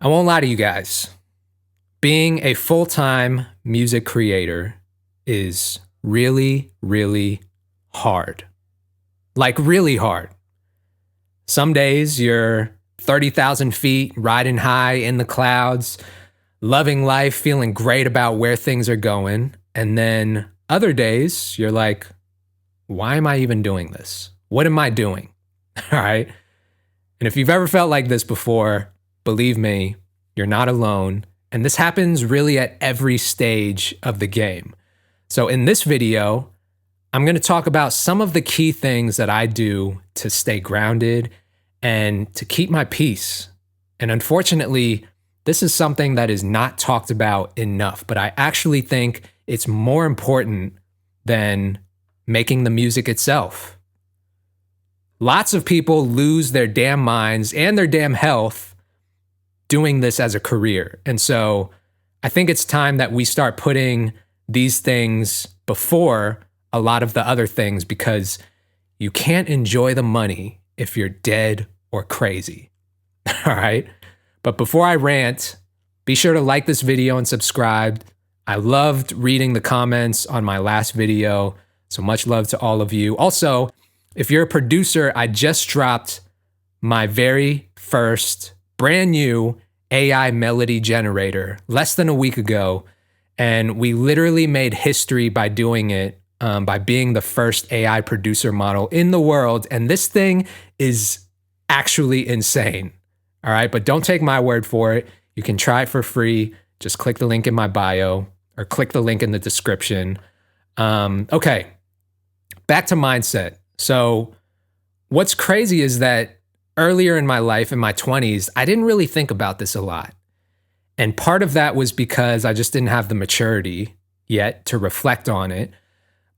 I won't lie to you guys. Being a full-time music creator is really, really hard. Like really hard. Some days you're 30,000 feet, riding high in the clouds, loving life, feeling great about where things are going. And then other days you're like, why am I even doing this? What am I doing? All right. And if you've ever felt like this before, believe me, you're not alone. And this happens really at every stage of the game. So in this video, I'm going to talk about some of the key things that I do to stay grounded and to keep my peace. And unfortunately, this is something that is not talked about enough, but I actually think it's more important than making the music itself. Lots of people lose their damn minds and their damn health doing this as a career. And so I think it's time that we start putting these things before a lot of the other things, because you can't enjoy the money if you're dead or crazy. All right. But before I rant, be sure to like this video and subscribe. I loved reading the comments on my last video, so much love to all of you. Also, if you're a producer, I just dropped my very first brand new AI melody generator less than a week ago, and we literally made history by doing it, by being the first AI producer model in the world. And this thing is actually insane. All right, but don't take my word for it. You can try it for free. Just click the link in my bio or click the link in the description. Okay, back to mindset. So what's crazy is that earlier in my life, in my 20s, I didn't really think about this a lot. And part of that was because I just didn't have the maturity yet to reflect on it.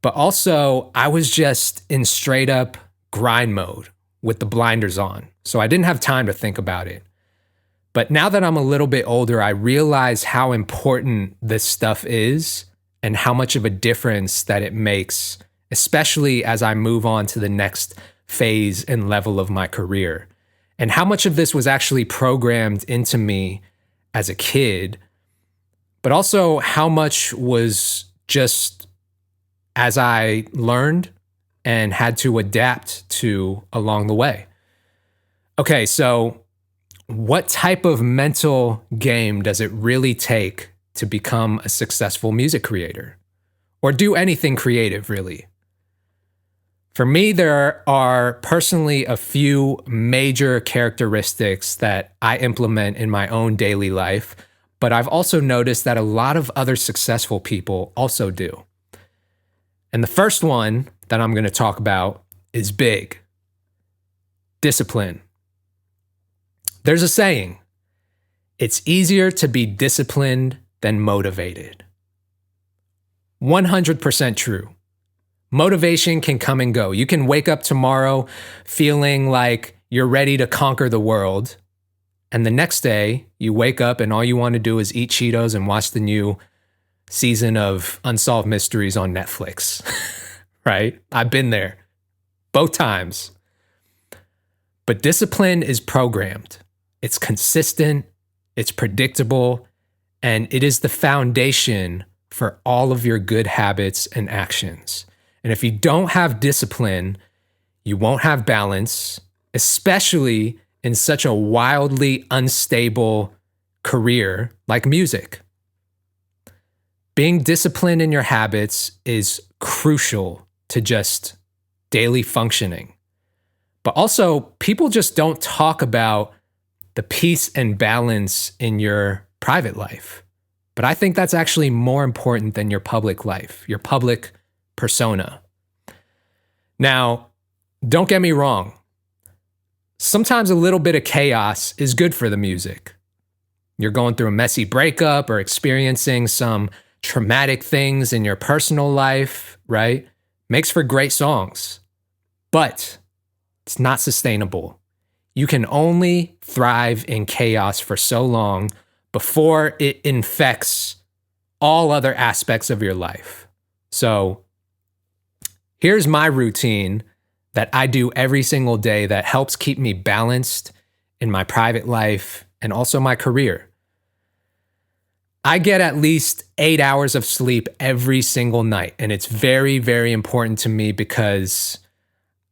But also, I was just in straight up grind mode with the blinders on. So I didn't have time to think about it. But now that I'm a little bit older, I realize how important this stuff is and how much of a difference that it makes, especially as I move on to the next phase and level of my career. And how much of this was actually programmed into me as a kid, but also how much was just as I learned and had to adapt to along the way. Okay, so what type of mental game does it really take to become a successful music creator? Or do anything creative, really? For me, there are personally a few major characteristics that I implement in my own daily life, but I've also noticed that a lot of other successful people also do. And the first one that I'm going to talk about is big: discipline. There's a saying, it's easier to be disciplined than motivated. 100% true. Motivation can come and go. You can wake up tomorrow feeling like you're ready to conquer the world, and the next day you wake up and all you want to do is eat Cheetos and watch the new season of Unsolved Mysteries on Netflix. Right? I've been there both times. But discipline is programmed. It's consistent, it's predictable, and it is the foundation for all of your good habits and actions. And if you don't have discipline, you won't have balance, especially in such a wildly unstable career like music. Being disciplined in your habits is crucial to just daily functioning. But also, people just don't talk about the peace and balance in your private life. But I think that's actually more important than your public life, your public persona. Now, don't get me wrong. Sometimes a little bit of chaos is good for the music. You're going through a messy breakup or experiencing some traumatic things in your personal life, right? Makes for great songs. But it's not sustainable. You can only thrive in chaos for so long before it infects all other aspects of your life. So here's my routine that I do every single day that helps keep me balanced in my private life and also my career. I get at least 8 hours of sleep every single night, and it's very, very important to me because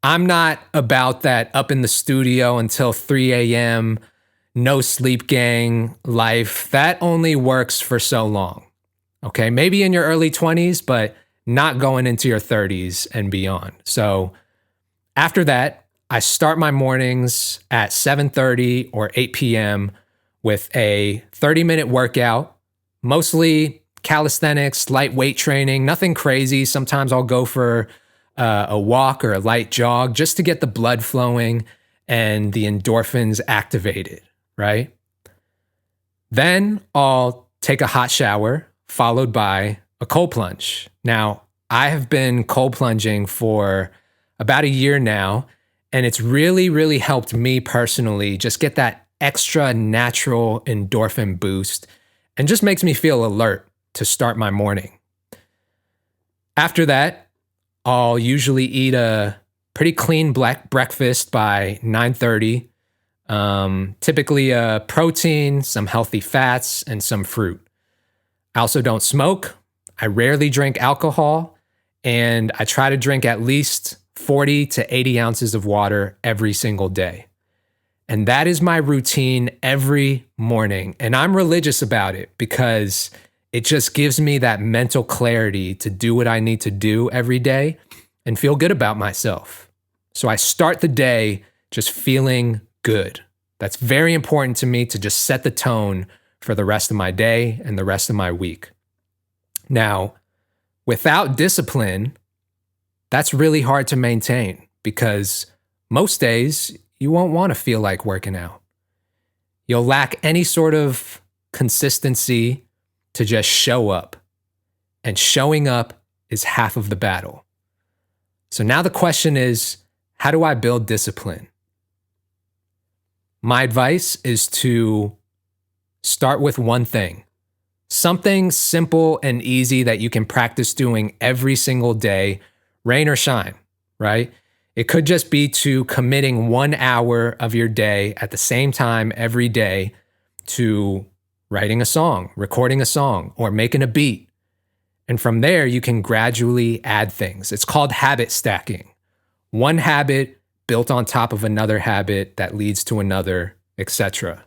I'm not about that up in the studio until 3 a.m., no sleep gang life. That only works for so long. Okay, maybe in your early 20s, but not going into your 30s and beyond. So after that, I start my mornings at 7:30 or 8 p.m. with a 30-minute workout, mostly calisthenics, light weight training, nothing crazy. Sometimes I'll go for a walk or a light jog just to get the blood flowing and the endorphins activated, right? Then I'll take a hot shower followed by a cold plunge. Now, I have been cold plunging for about a year now, and it's really, really helped me personally just get that extra natural endorphin boost and just makes me feel alert to start my morning. After that, I'll usually eat a pretty clean black breakfast by 9:30. Typically a protein, some healthy fats, and some fruit. I also don't smoke. I rarely drink alcohol, and I try to drink at least 40 to 80 ounces of water every single day. And that is my routine every morning. And I'm religious about it because it just gives me that mental clarity to do what I need to do every day and feel good about myself. So I start the day just feeling good. That's very important to me to just set the tone for the rest of my day and the rest of my week. Now, without discipline, that's really hard to maintain because most days you won't want to feel like working out. You'll lack any sort of consistency to just show up. And showing up is half of the battle. So now the question is, how do I build discipline? My advice is to start with one thing. Something simple and easy that you can practice doing every single day, rain or shine, right? It could just be to committing 1 hour of your day at the same time every day to writing a song, recording a song, or making a beat. And from there, you can gradually add things. It's called habit stacking. One habit built on top of another habit that leads to another, etc.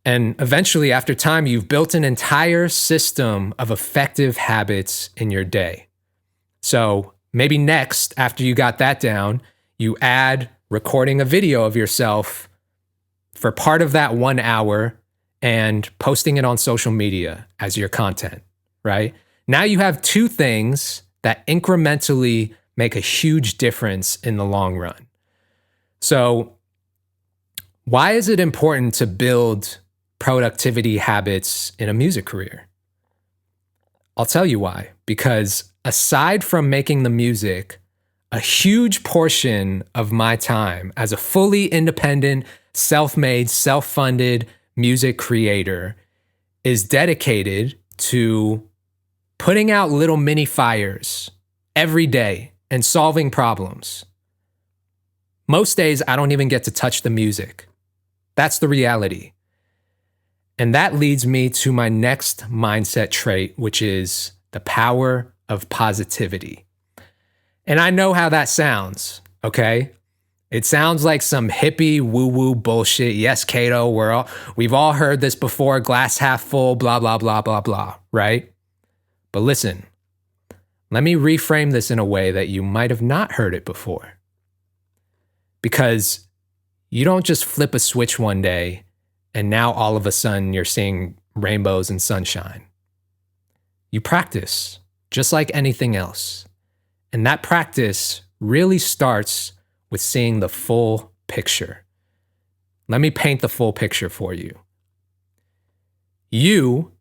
And eventually, after time, you've built an entire system of effective habits in your day. So maybe next, after you got that down, you add recording a video of yourself for part of that 1 hour and posting it on social media as your content, right? Now you have two things that incrementally make a huge difference in the long run. So why is it important to build productivity habits in a music career? I'll tell you why. Because aside from making the music, a huge portion of my time as a fully independent, self-made, self-funded music creator is dedicated to putting out little mini fires every day and solving problems. Most days, I don't even get to touch the music. That's the reality. And that leads me to my next mindset trait, which is the power of positivity. And I know how that sounds, okay? It sounds like some hippie woo-woo bullshit. Yes, Kato, we've all heard this before, glass half full, blah, blah, blah, blah, blah, right? But listen, let me reframe this in a way that you might have not heard it before. Because you don't just flip a switch one day and now all of a sudden you're seeing rainbows and sunshine. You practice, just like anything else. And that practice really starts with seeing the full picture. Let me paint the full picture for you. You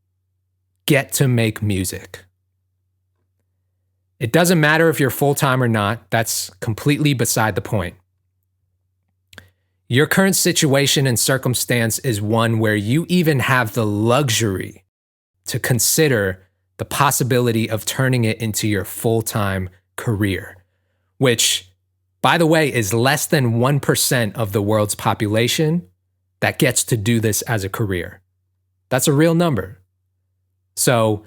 get to make music. It doesn't matter if you're full-time or not. That's completely beside the point. Your current situation and circumstance is one where you even have the luxury to consider the possibility of turning it into your full-time career, which, by the way, is less than 1% of the world's population, that gets to do this as a career. That's a real number. So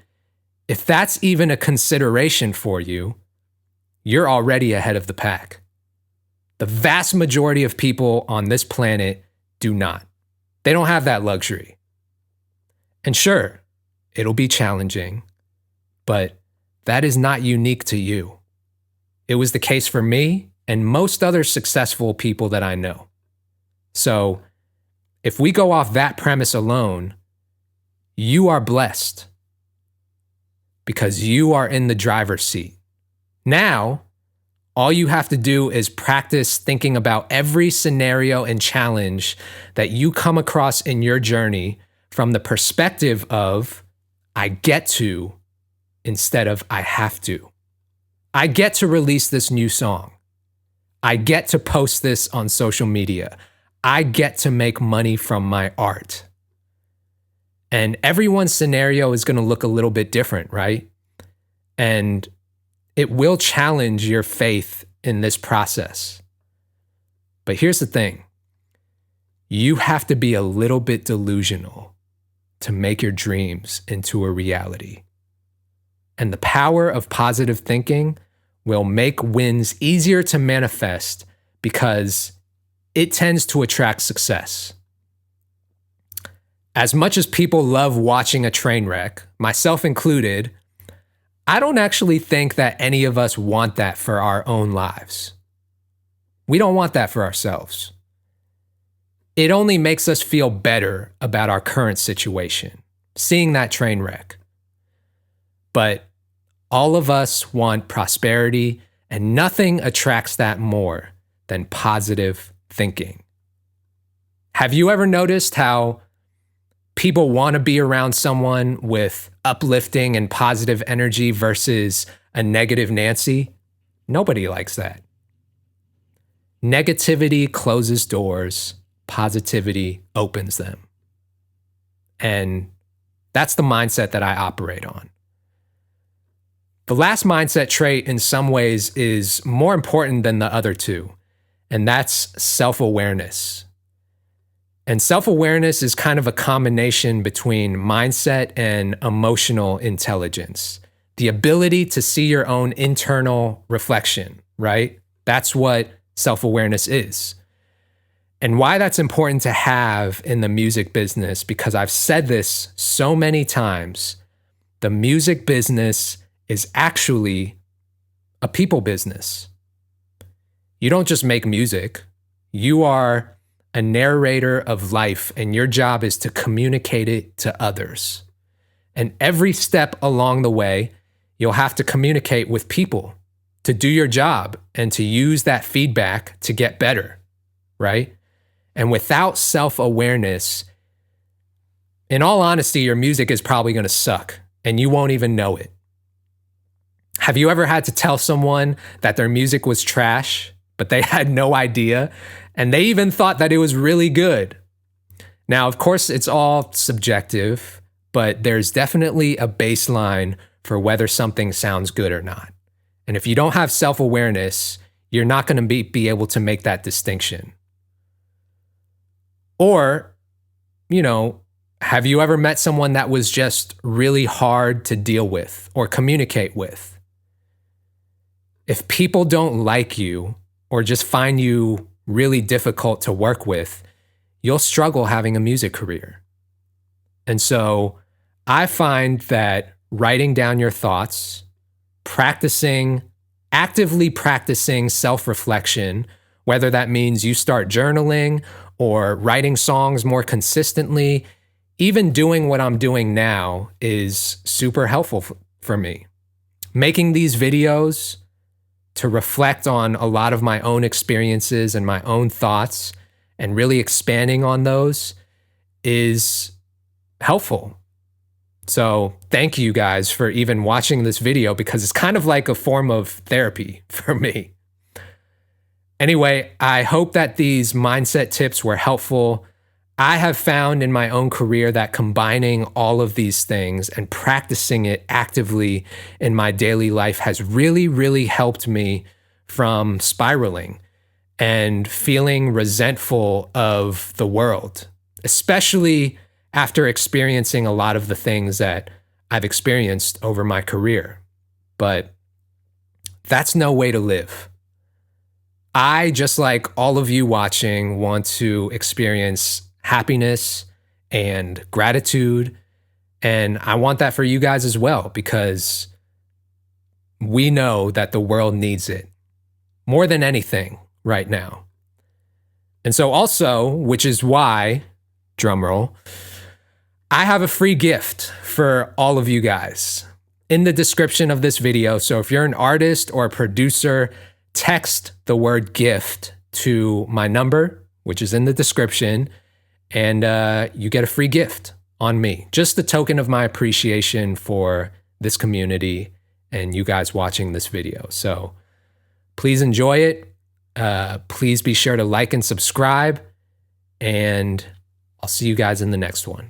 if that's even a consideration for you, you're already ahead of the pack. The vast majority of people on this planet do not. They don't have that luxury. And sure, it'll be challenging, but that is not unique to you. It was the case for me and most other successful people that I know. So if we go off that premise alone, you are blessed because you are in the driver's seat. Now, all you have to do is practice thinking about every scenario and challenge that you come across in your journey from the perspective of, I get to, instead of I have to. I get to release this new song. I get to post this on social media. I get to make money from my art. And everyone's scenario is going to look a little bit different, right? And it will challenge your faith in this process. But here's the thing. You have to be a little bit delusional to make your dreams into a reality. And the power of positive thinking will make wins easier to manifest because it tends to attract success. As much as people love watching a train wreck, myself included, I don't actually think that any of us want that for our own lives. We don't want that for ourselves. It only makes us feel better about our current situation, seeing that train wreck. But all of us want prosperity, and nothing attracts that more than positive thinking. Have you ever noticed how people want to be around someone with uplifting and positive energy versus a negative Nancy? Nobody likes that. Negativity closes doors, positivity opens them. And that's the mindset that I operate on. The last mindset trait in some ways is more important than the other two, and that's self-awareness. And self-awareness is kind of a combination between mindset and emotional intelligence. The ability to see your own internal reflection, right? That's what self-awareness is. And why that's important to have in the music business, because I've said this so many times, the music business is actually a people business. You don't just make music. You are a narrator of life, and your job is to communicate it to others. And every step along the way, you'll have to communicate with people to do your job and to use that feedback to get better, right? And without self-awareness, in all honesty, your music is probably going to suck, and you won't even know it. Have you ever had to tell someone that their music was trash, but they had no idea, and they even thought that it was really good? Now, of course, it's all subjective, but there's definitely a baseline for whether something sounds good or not. And if you don't have self-awareness, you're not going to be able to make that distinction. Or, have you ever met someone that was just really hard to deal with or communicate with? If people don't like you or just find you really difficult to work with, you'll struggle having a music career. And so I find that writing down your thoughts, actively practicing self-reflection, whether that means you start journaling or writing songs more consistently, even doing what I'm doing now is super helpful for me. Making these videos to reflect on a lot of my own experiences and my own thoughts and really expanding on those is helpful. So thank you guys for even watching this video, because it's kind of like a form of therapy for me. Anyway, I hope that these mindset tips were helpful. I have found in my own career that combining all of these things and practicing it actively in my daily life has really, really helped me from spiraling and feeling resentful of the world especially after experiencing a lot of the things that I've experienced over my career. But that's no way to live. I, just like all of you watching, want to experience happiness and gratitude. And I want that for you guys as well, because we know that the world needs it more than anything right now. And so also, which is why, drumroll, I have a free gift for all of you guys in the description of this video. So if you're an artist or a producer, text the word gift to my number, which is in the description, and you get a free gift on me. Just a token of my appreciation for this community and you guys watching this video. So please enjoy it. Please be sure to like and subscribe, and I'll see you guys in the next one.